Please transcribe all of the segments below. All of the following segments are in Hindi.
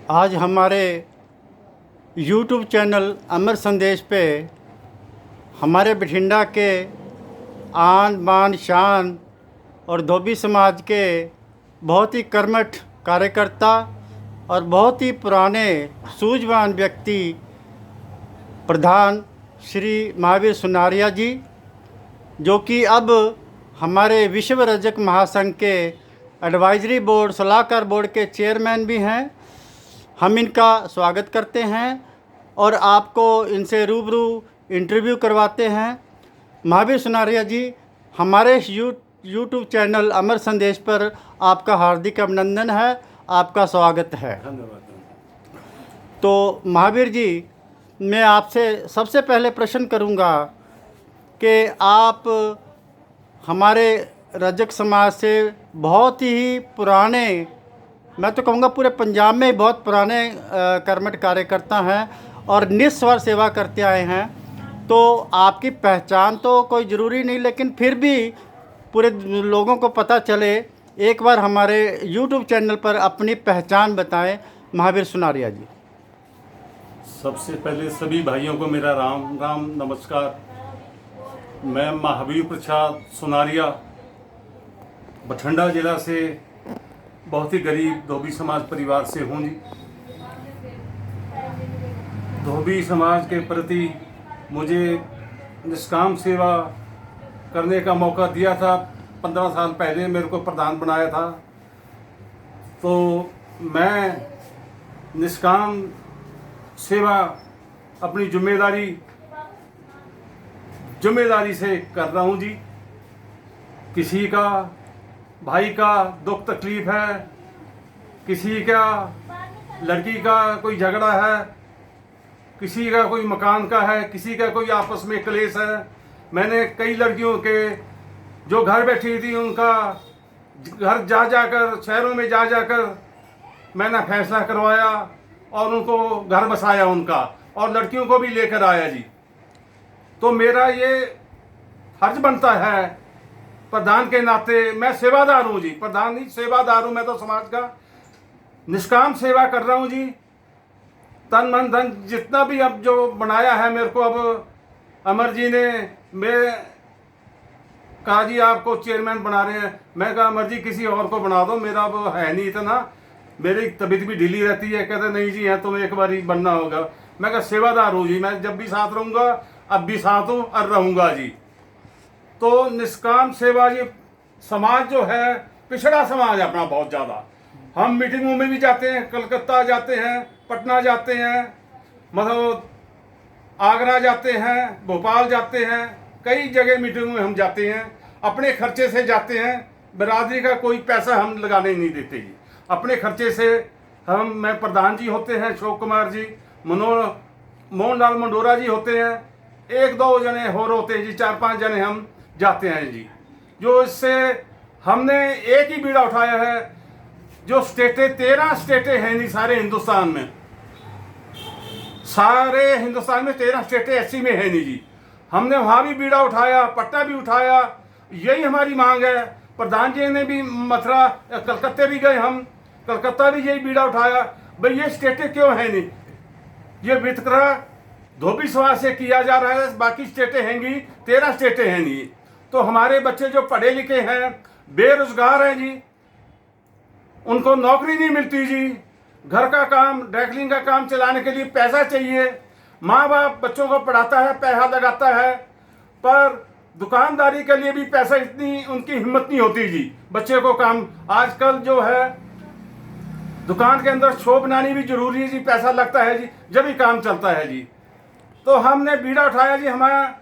आज हमारे YouTube चैनल अमर संदेश पे हमारे बठिंडा के आन बान शान और धोबी समाज के बहुत ही कर्मठ कार्यकर्ता और बहुत ही पुराने सूझवान व्यक्ति प्रधान श्री महावीर सुनारिया जी, जो कि अब हमारे विश्व रजक महासंघ के एडवाइजरी बोर्ड सलाहकार बोर्ड के चेयरमैन भी हैं। हम इनका स्वागत करते हैं और आपको इनसे रूबरू इंटरव्यू करवाते हैं। महावीर सुनारिया जी, हमारे यूट्यूब चैनल अमर संदेश पर आपका हार्दिक अभिनंदन है, आपका स्वागत है। धन्यवाद। तो महावीर जी, मैं आपसे सबसे पहले प्रश्न करूंगा कि आप हमारे रजक समाज से बहुत ही पुराने, मैं तो कहूँगा पूरे पंजाब में बहुत पुराने कर्मठ कार्यकर्ता हैं और निस्वार्थ सेवा करते आए हैं। तो आपकी पहचान तो कोई ज़रूरी नहीं, लेकिन फिर भी पूरे लोगों को पता चले, एक बार हमारे YouTube चैनल पर अपनी पहचान बताएं। महावीर सुनारिया जी। सबसे पहले सभी भाइयों को मेरा राम राम नमस्कार। मैं महावीर प्रसाद सुनारिया बठिंडा जिला से बहुत ही गरीब धोबी समाज परिवार से हूँ जी। धोबी समाज के प्रति मुझे निष्काम सेवा करने का मौका दिया था। 15 साल पहले मेरे को प्रधान बनाया था, तो मैं निष्काम सेवा अपनी जिम्मेदारी से कर रहा हूँ जी। किसी का भाई का दुख तकलीफ है, किसी का लड़की का कोई झगड़ा है, किसी का कोई मकान का है, किसी का कोई आपस में क्लेश है। मैंने कई लड़कियों के जो घर बैठी थी उनका घर जा जाकर, शहरों में जा जाकर मैंने फैसला करवाया और उनको घर बसाया उनका, और लड़कियों को भी लेकर आया जी। तो मेरा ये फर्ज बनता है प्रधान के नाते, मैं सेवादार हूँ जी, प्रधान नहीं सेवादार हूँ मैं तो समाज का। निष्काम सेवा कर रहा हूँ जी, तन मन धन जितना भी अब जो बनाया है मेरे को। अब अमर जी ने मैं कहा जी आपको चेयरमैन बना रहे हैं। मैं कहा अमर जी किसी और को बना दो, मेरा अब है नहीं इतना, मेरी तबीयत भी ढीली रहती है। कहते नहीं जी है तुम्हें एक बार ही बनना होगा। मैं कहा सेवादार हूँ जी, मैं जब भी साथ रहूँगा, अब भी साथ हूँ और रहूँगा जी। तो निष्काम सेवा जी, समाज जो है पिछड़ा समाज अपना बहुत ज़्यादा। हम मीटिंगों में भी जाते हैं, कलकत्ता जाते हैं, पटना जाते हैं, मतलब आगरा जाते हैं, भोपाल जाते हैं, कई जगह मीटिंगों में हम जाते हैं। अपने खर्चे से जाते हैं, बिरादरी का कोई पैसा हम लगाने नहीं देते जी, अपने खर्चे से। मैं प्रधान जी होते हैं अशोक कुमार जी, मोहन लाल मंडोरा जी होते हैं, 1-2 जने और होते हैं जी, 4-5 जने हम जाते हैं जी। जो इससे हमने एक ही बीड़ा उठाया है। जो स्टेटें 13 स्टेटें हैं नहीं सारे हिंदुस्तान में, सारे हिंदुस्तान में 13 स्टेटें ऐसी में है नहीं जी। हमने वहाँ भी बीड़ा उठाया, पटना भी उठाया, यही हमारी मांग है। प्रधान जी ने भी मथुरा कलकत्ते भी गए, हम कलकत्ता भी यही बीड़ा उठाया, भाई ये स्टेटें क्यों है नहीं। ये वितकरा धोबी समाज से किया जा रहा है, बाकी स्टेटें हैंगी, 13 स्टेटें हैं नहीं। तो हमारे बच्चे जो पढ़े लिखे हैं बेरोजगार हैं जी, उनको नौकरी नहीं मिलती जी। घर का काम, ड्राइक्लिंग का काम चलाने के लिए पैसा चाहिए। माँ बाप बच्चों को पढ़ाता है, पैसा लगाता है, पर दुकानदारी के लिए भी पैसा इतनी उनकी हिम्मत नहीं होती जी। बच्चे को काम, आजकल जो है दुकान के अंदर शो बनानी भी जरूरी है जी, पैसा लगता है जी, जब ही काम चलता है जी। तो हमने बीड़ा उठाया जी, हमारा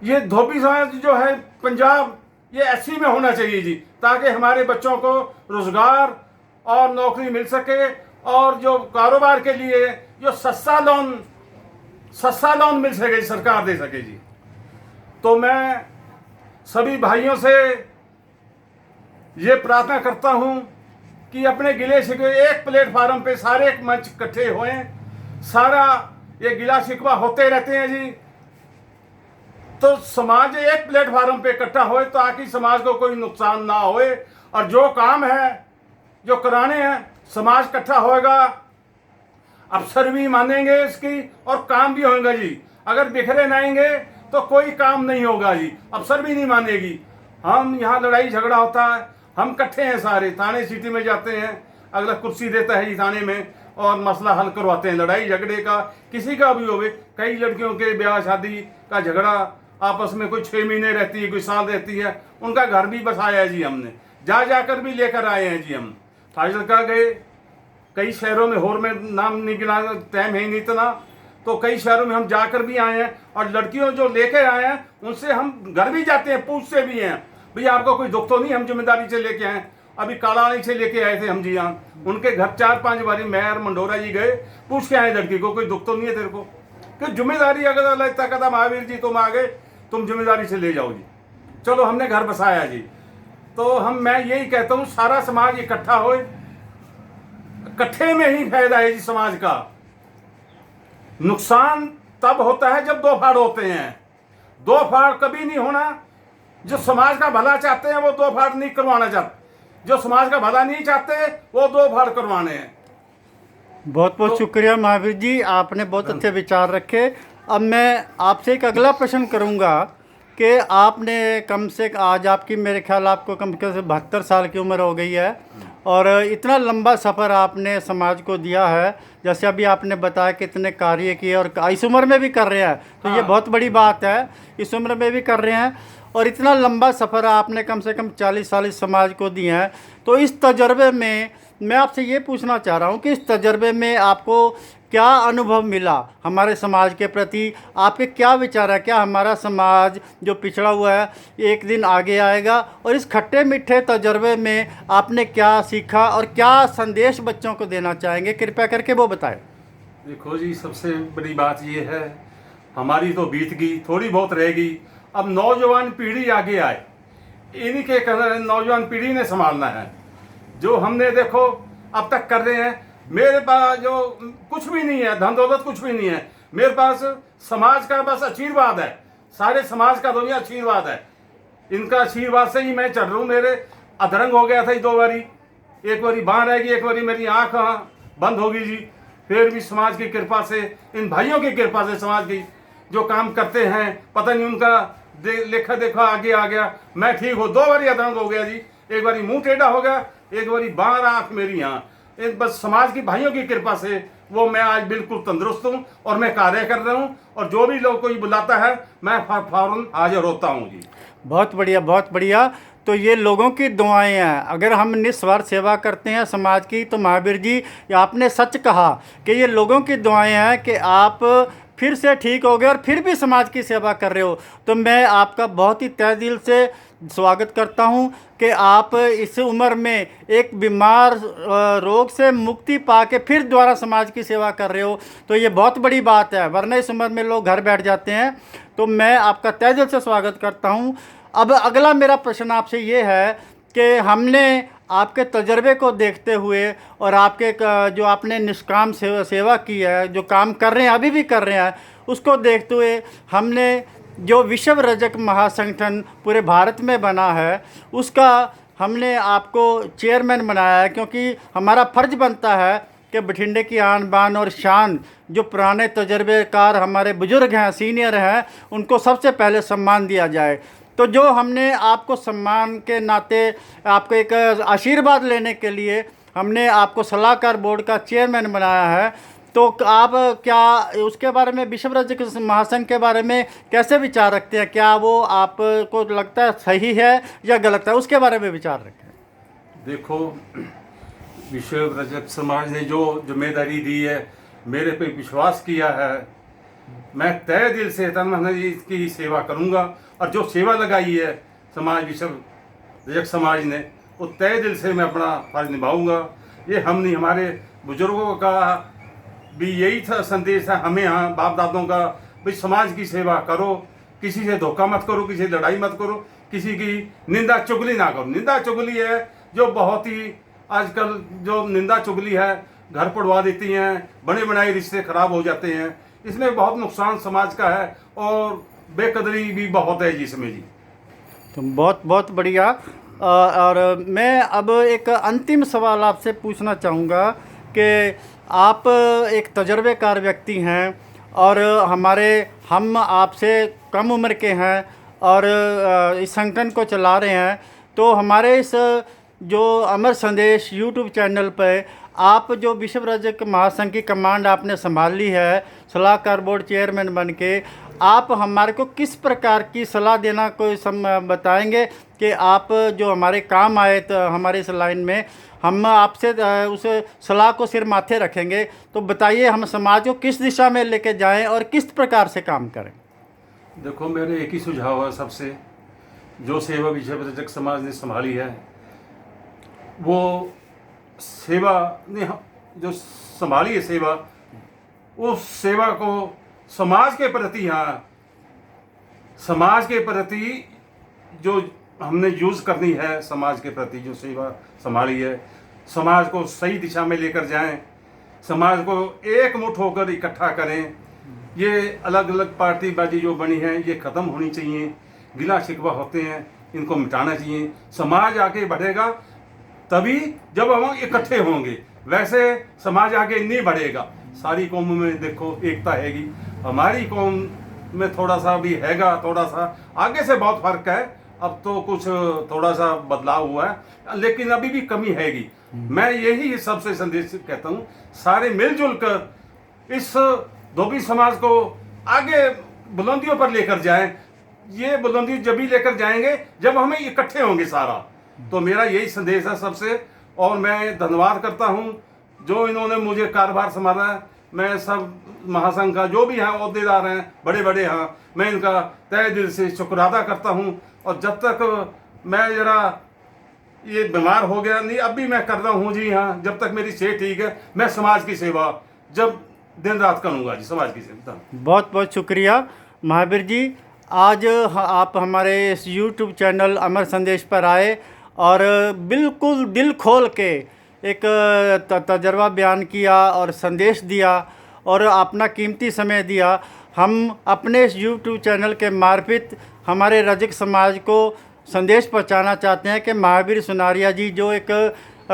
ये धोबी समाज जो है पंजाब, ये एससी में होना चाहिए जी, ताकि हमारे बच्चों को रोजगार और नौकरी मिल सके, और जो कारोबार के लिए जो सस्ता लोन मिल सके, सरकार दे सके जी। तो मैं सभी भाइयों से ये प्रार्थना करता हूँ कि अपने गिले शिकवे एक प्लेटफार्म पे सारे एक मंच इकट्ठे होएं। सारा ये गिला शिकवा होते रहते हैं जी, तो समाज एक प्लेटफार्म पे इकट्ठा होए ताकि समाज को कोई नुकसान ना होए, और जो काम है जो कराने हैं समाज इकट्ठा होएगा, अफसर भी मानेंगे इसकी और काम भी होगा जी। अगर बिखरे रहेंगे तो कोई काम नहीं होगा जी, अफसर भी नहीं मानेगी। हम यहाँ लड़ाई झगड़ा होता है, हम इकट्ठे हैं सारे, थाने सिटी में जाते हैं, अगला कुर्सी देता है जी थाने में और मसला हल करवाते हैं। लड़ाई झगड़े का किसी का भी होवे, कई लड़कियों के ब्याह शादी का झगड़ा आपस में कोई 6 महीने रहती है, कोई साल रहती है, उनका घर भी बसाया है जी हमने, जा जाकर भी लेकर आए हैं जी। हम फाजिलका गए, कई शहरों में, होर में नाम नहीं गिना, टाइम है नहीं इतना, तो कई शहरों में हम जाकर भी आए हैं और लड़कियों जो लेके आए हैं उनसे हम घर भी जाते हैं, पूछते भी हैं भैया आपको कोई दुख तो नहीं, हम जिम्मेदारी से लेके आए। अभी कालानी से लेके आए थे हम जी यहाँ, उनके घर 4-5 बारी मेयर मंडोरा जी गए, पूछ के आए लड़की को कोई दुख तो नहीं है तेरे को, कि जिम्मेदारी अगर लगता कहता महावीर जी तुम आ गए, तुम जिम्मेदारी से ले जाओ जी, चलो हमने घर बसाया जी। तो मैं यही कहता हूँ सारा समाज इकट्ठा हो, इकट्ठे में ही फायदा है जी समाज का। नुकसान तब होता है जब 2 फाड़ होते हैं, 2 फाड़ कभी नहीं होना। जो समाज का भला चाहते हैं वो 2 फाड़ नहीं करवाना चाहते, जो समाज का भला नहीं चाहते वो 2 फाड़ करवाने हैं। बहुत बहुत शुक्रिया महावीर जी, आपने बहुत अच्छे विचार रखे। अब मैं आपसे एक अगला प्रश्न करूंगा कि आपने कम से आज आपकी मेरे ख्याल आपको कम से कम 72 साल की उम्र हो गई है और इतना लंबा सफ़र आपने समाज को दिया है, जैसे अभी आपने बताया कि इतने कार्य किए और इस उम्र में भी कर रहे हैं, तो ये बहुत बड़ी बात है, इस उम्र में भी कर रहे हैं और इतना लंबा सफ़र आपने कम से कम 40 साल इस समाज को दिए हैं। तो इस तजर्बे में मैं आपसे ये पूछना चाह रहा हूँ कि इस तजर्बे में आपको क्या अनुभव मिला हमारे समाज के प्रति, आपके क्या विचार है, क्या हमारा समाज जो पिछड़ा हुआ है एक दिन आगे आएगा, और इस खट्टे मीठे तजर्बे में आपने क्या सीखा और क्या संदेश बच्चों को देना चाहेंगे, कृपया करके वो बताएं। देखो जी, सबसे बड़ी बात ये है, हमारी तो बीत गई, थोड़ी बहुत रहेगी, अब नौजवान पीढ़ी आगे आए, इन्हीं के नौजवान पीढ़ी ने संभालना है। जो हमने देखो अब तक कर रहे हैं, मेरे पास जो कुछ भी नहीं है, धन दौलत कुछ भी नहीं है, मेरे पास समाज का बस आशीर्वाद है, सारे समाज का दुनिया आशीर्वाद है, इनका आशीर्वाद से ही मैं चल रहा हूँ। मेरे अधरंग हो गया था 2 बारी, एक बारी बांह रहेगी, एक बारी मेरी आँख बंद होगी जी, फिर भी समाज की कृपा से, इन भाइयों की कृपा से, समाज की जो काम करते हैं, पता नहीं उनका लेखा देखा आगे आ गया, मैं ठीक हो। 2 बारी अधरंग हो गया जी, एक बारी मुंह टेढ़ा हो गया, एक बारी बांह आँख मेरी यहाँ, बस समाज की भाइयों की कृपा से वो मैं आज बिल्कुल तंदुरुस्त हूँ और मैं कार्य कर रहा हूँ, और जो भी लोग कोई बुलाता है मैं फौरन हाजिर होता हूँ जी। बहुत बढ़िया, बहुत बढ़िया। तो ये लोगों की दुआएं हैं, अगर हम निस्वार्थ सेवा करते हैं समाज की, तो महावीर जी आपने सच कहा कि ये लोगों की दुआएं हैं कि आप फिर से ठीक हो गए और फिर भी समाज की सेवा कर रहे हो। तो मैं आपका बहुत ही तहे दिल से स्वागत करता हूं कि आप इस उम्र में एक बीमार रोग से मुक्ति पाके फिर दोबारा समाज की सेवा कर रहे हो, तो ये बहुत बड़ी बात है, वरना इस उम्र में लोग घर बैठ जाते हैं। तो मैं आपका तहे दिल से स्वागत करता हूं। अब अगला मेरा प्रश्न आपसे ये है कि हमने आपके तजर्बे को देखते हुए और आपके जो आपने निष्काम सेवा की है, जो काम कर रहे हैं, अभी भी कर रहे हैं, उसको देखते हुए हमने जो विश्व रजक महासंगठन पूरे भारत में बना है, उसका हमने आपको चेयरमैन बनाया है, क्योंकि हमारा फ़र्ज़ बनता है कि बठिंडे की आन बान और शान जो पुराने तजर्बेकार हमारे बुज़ुर्ग हैं, सीनियर हैं, उनको सबसे पहले सम्मान दिया जाए। तो जो हमने आपको सम्मान के नाते आपको एक आशीर्वाद लेने के लिए हमने आपको सलाहकार बोर्ड का चेयरमैन बनाया है, तो आप क्या उसके बारे में, विश्व रजक महासंघ के बारे में कैसे विचार रखते हैं? क्या वो आपको लगता है सही है या गलत है? उसके बारे में विचार रखें। देखो, विश्व रजक समाज ने जो जिम्मेदारी दी है, मेरे पे विश्वास किया है, मैं तहे दिल से तन मन इसकी सेवा करूंगा, और जो सेवा लगाई है समाज, विश्व रजक समाज ने, वो तहे दिल से मैं अपना फर्ज निभाऊंगा। ये हम नहीं, हमारे बुजुर्गों का भी यही था संदेश है हमें, यहाँ बाप दादों का, भाई समाज की सेवा करो, किसी से धोखा मत करो, किसी से लड़ाई मत करो, किसी की निंदा चुगली ना करो। निंदा चुगली है जो बहुत ही आजकल जो निंदा चुगली है, घर पड़वा देती हैं, बने बनाए रिश्ते खराब हो जाते हैं, इसमें बहुत नुकसान समाज का है और बेकदरी भी बहुत है जिसमें जी। तो बहुत बहुत बढ़िया। और मैं अब एक अंतिम सवाल आपसे पूछना चाहूँगा कि आप एक तजर्बेकार व्यक्ति हैं और हम आपसे कम उम्र के हैं और इस संगठन को चला रहे हैं, तो हमारे इस जो अमर संदेश यूट्यूब चैनल पर आप जो विश्व रजक महासंघ की कमांड आपने संभाल ली है, सलाहकार बोर्ड चेयरमैन बन के, आप हमारे को किस प्रकार की सलाह देना कोई बताएंगे कि आप जो हमारे काम आए तो हमारे इस लाइन में हम आपसे उस सलाह को सिर माथे रखेंगे। तो बताइए हम समाज को किस दिशा में लेके जाएं और किस प्रकार से काम करें। देखो, मेरे एक ही सुझाव है सबसे, जो सेवा विश्व रजक समाज ने संभाली है, वो सेवा ने जो संभाली है सेवा, उस सेवा को समाज के प्रति, हाँ, समाज के प्रति जो हमने यूज़ करनी है, समाज के प्रति जो सेवा संभाली है, समाज को सही दिशा में लेकर जाएं, समाज को एक मुठ होकर इकट्ठा करें। ये अलग अलग पार्टीबाजी जो बनी है ये ख़त्म होनी चाहिए, गिला शिकवा होते हैं इनको मिटाना चाहिए। समाज आगे बढ़ेगा तभी जब हम इकट्ठे होंगे, वैसे समाज आगे नहीं बढ़ेगा। सारी कौमों में देखो एकता हैगी, हमारी कौम में थोड़ा सा भी हैगा, थोड़ा सा आगे से बहुत फर्क है, अब तो कुछ थोड़ा सा बदलाव हुआ है, लेकिन अभी भी कमी हैगी। मैं यही सबसे संदेश कहता हूँ, सारे मिलजुल कर इस धोबी समाज को आगे बुलंदियों पर लेकर जाएं। ये बुलंदी जब भी लेकर जाएंगे जब हमें इकट्ठे होंगे सारा। तो मेरा यही संदेश है सबसे, और मैं धन्यवाद करता हूँ जो इन्होंने मुझे कारोबार संभाला है। मैं सब महासंघ का जो भी हैं अहदेदार हैं, बड़े बड़े हैं, मैं इनका तहे दिल से शुक्र अदा करता हूँ। और जब तक मैं जरा ये बीमार हो गया नहीं, अब भी मैं कर रहा हूँ जी, हाँ, जब तक मेरी सेहत ठीक है मैं समाज की सेवा जब दिन रात करूँगा जी, समाज की सेवा। बहुत बहुत शुक्रिया महावीर जी। आज आप हमारे इस यूट्यूब चैनल अमर संदेश पर आए और बिल्कुल दिल खोल के एक तजर्बा बयान किया और संदेश दिया और अपना कीमती समय दिया। हम अपने इस यूट्यूब चैनल के मार्फत हमारे रजक समाज को संदेश पहुंचाना चाहते हैं कि महावीर सुनारिया जी जो एक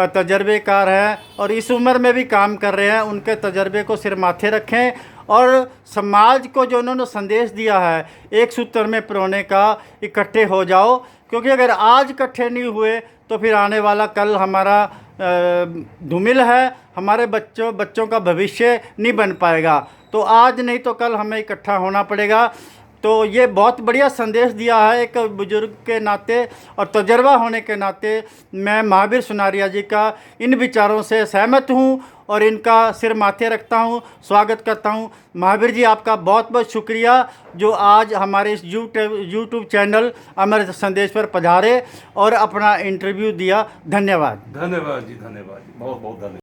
तजर्बेकार हैं और इस उम्र में भी काम कर रहे हैं, उनके तजर्बे को सिर माथे रखें और समाज को जो उन्होंने संदेश दिया है एक सूत्र में पिरोने का, इकट्ठे हो जाओ। क्योंकि अगर आज इकट्ठे नहीं हुए तो फिर आने वाला कल हमारा धूमिल है, हमारे बच्चों का भविष्य नहीं बन पाएगा। तो आज नहीं तो कल हमें इकट्ठा होना पड़ेगा। तो ये बहुत बढ़िया संदेश दिया है एक बुजुर्ग के नाते और तजर्बा होने के नाते। मैं महावीर सुनारिया जी का इन विचारों से सहमत हूँ और इनका सिर माथे रखता हूँ, स्वागत करता हूँ। महावीर जी आपका बहुत बहुत शुक्रिया जो आज हमारे इस यूट्यूब चैनल अमर संदेश पर पधारे और अपना इंटरव्यू दिया। धन्यवाद। धन्यवाद जी, धन्यवाद जी, बहुत बहुत धन्यवाद।